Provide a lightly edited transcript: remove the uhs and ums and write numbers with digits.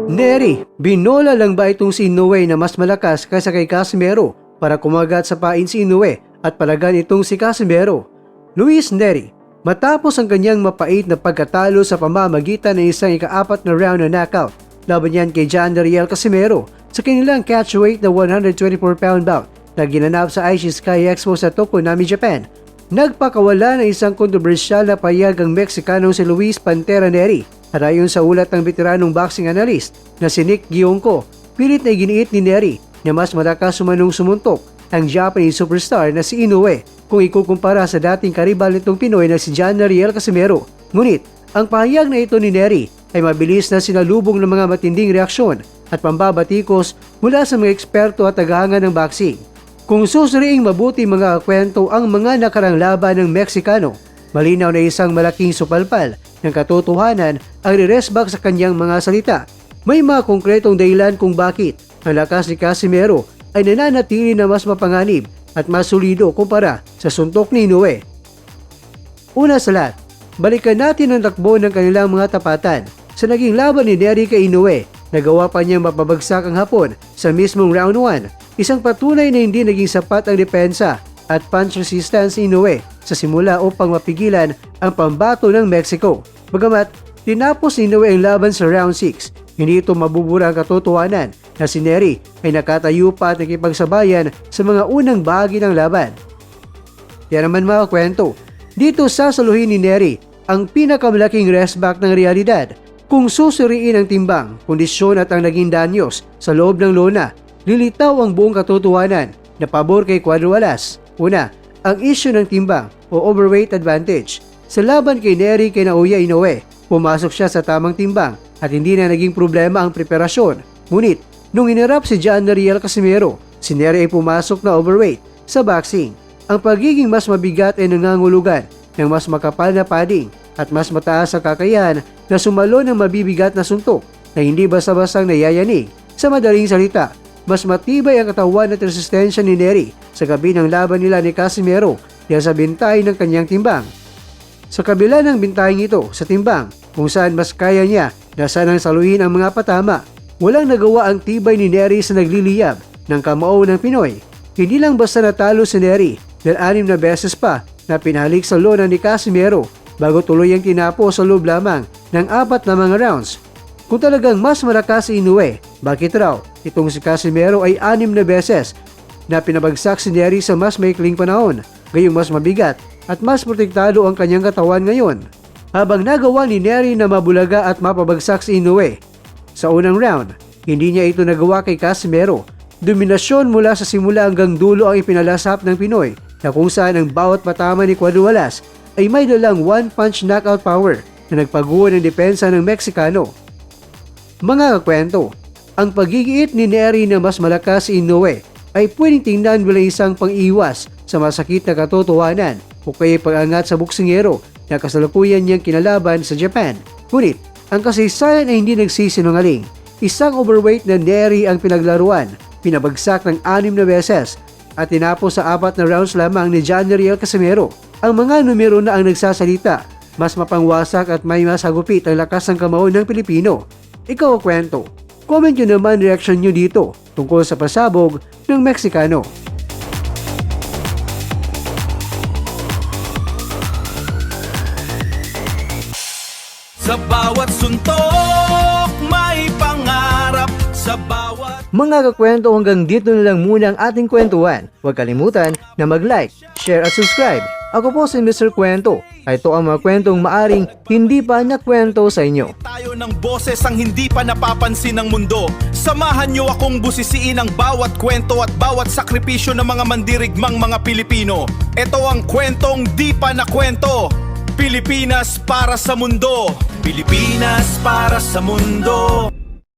Neri, binola lang ba itong si Inoue na mas malakas kaysa kay Casimero para kumagat sa pain si Inoue at palagan itong si Casimero? Luis Neri, matapos ang kanyang mapait na pagkatalo sa pamamagitan ng isang ika-4 na round na knockout laban yan kay John Dariel Casimero sa kanilang catchweight na 124-pound bout na ginanap sa Aichi Sky Expo sa Tokonami, Japan, nagpakawala ng isang kontrobersyal na payag ang Meksikanong si Luis Pantera Neri. At ayon sa ulat ng veteranong boxing analyst na si Nick Gionco, pilit na iginiit ni Neri na mas malakas sumanong sumuntok ang Japanese superstar na si Inoue kung ikukumpara sa dating karibal nitong Pinoy na si John Dariel Casimero. Ngunit, ang pahayag na ito ni Neri ay mabilis na sinalubong ng mga matinding reaksyon at pambabatikos mula sa mga eksperto at tagahanga ng boxing. Kung susuriing mabuti mga kwento ang mga nakarang laban ng Meksikano, malinaw na isang malaking supalpal ng katotohanan ang re-resback sa kanyang mga salita. May mga konkretong dahilan kung bakit ang lakas ni Casimero ay nananatili na mas mapanganib at mas solido kumpara sa suntok ni Inoue. Una sa lahat, balikan natin ang takbo ng kanilang mga tapatan. Sa naging laban ni Neri kay Inoue, nagawa pa niyang mapabagsak ang Hapon sa mismong round 1, isang patunay na hindi naging sapat ang depensa at punch resistance ni Inoue sa simula upang mapigilan ang pambato ng Mexico. Bagamat tinapos ni Inoue ang laban sa round 6, hindi ito mabubura ang katotohanan na si Neri ay nakatayo pa at nakipagsabayan sa mga unang bahagi ng laban. Yan naman mga kwento, dito sasaluhin ni Neri ang pinakamalaking restback ng realidad. Kung susuriin ang timbang, kondisyon at ang naging danyos sa loob ng lona, lilitaw ang buong katotohanan na pabor kay Cuadro-Alas. Una, ang issue ng timbang o overweight advantage. Sa laban kay Neri kay Naoya Inoue, pumasok siya sa tamang timbang at hindi na naging problema ang preparasyon. Ngunit, nung inirap si John Dariel Casimero, si Neri ay pumasok na overweight sa boxing. Ang pagiging mas mabigat ay nangangulugan ng mas makapal na padding at mas mataas ang kakayahan na sumalo ng mabibigat na suntok na hindi basta-bastang nayayanig. Sa madaling salita, mas matibay ang katawan at resistensya ni Neri sa gabi ng laban nila ni Casimero dahil sa bintay ng kanyang timbang. Sa kabila ng bintayeng ito sa timbang, kung saan mas kaya niya na sanang saluhin ang mga patama, walang nagawa ang tibay ni Neri sa nagliliyab ng kamao ng Pinoy. Hindi lang basta natalo si Neri dahil 6 na beses pa na pinalik sa lona ni Casimero bago tuluyang tinapo sa loob lamang ng 4 na mga rounds. Kung talagang mas malakas si Inoue, bakit raw itong si Casimero ay 6 na beses na pinabagsak si Neri sa mas maikling panahon, gayong mas mabigat at mas protektado ang kanyang katawan ngayon? Habang nagawa ni Neri na mabulaga at mapabagsak si Inoue sa unang round, hindi niya ito nagawa kay Casimero. Dominasyon mula sa simula hanggang dulo ang ipinalasap ng Pinoy na kung saan ang bawat patama ni Cuadro-Alas ay may dalang one-punch knockout power na nagpaguho ng depensa ng Meksikano. Mga kakwento, ang pagigiit ni Neri na mas malakas si Inoue ay pwedeng tingnan bilang isang pang-iwas sa masakit na katotohanan o kaya pag-angat sa buksingero na kasalukuyan niyang kinalaban sa Japan. Ngunit, ang kasaysayan ay hindi nagsisinungaling. Isang overweight na Neri ang pinaglaruan, pinabagsak ng 6 na beses at tinapos sa 4 na rounds lamang ni John Dariel Casimero. Ang mga numero na ang nagsasalita, mas mapangwasak at may mas hagupit ang lakas ng kamao ng Pilipino. Ikaw ang kwento. Comment nyo naman reaction nyo dito tungkol sa pasabog ng Meksikano. Sa bawat suntok, may pangarap. Sa bawat... Mga kakwento, hanggang dito na lang muna ang ating kwentuhan. Huwag kalimutan na mag-like, share at subscribe. Ako po si Mr. Kwento. Ito ang mga kwentong maaring hindi pa nakwento sa inyo. Tayo ng boses ang hindi pa napapansin ng mundo. Samahan nyo akong busisiin ang bawat kwento at bawat sakripisyo ng mga mandirigmang mga Pilipino. Ito ang kwentong di pa nakwento. Pilipinas para sa mundo. Pilipinas para sa mundo.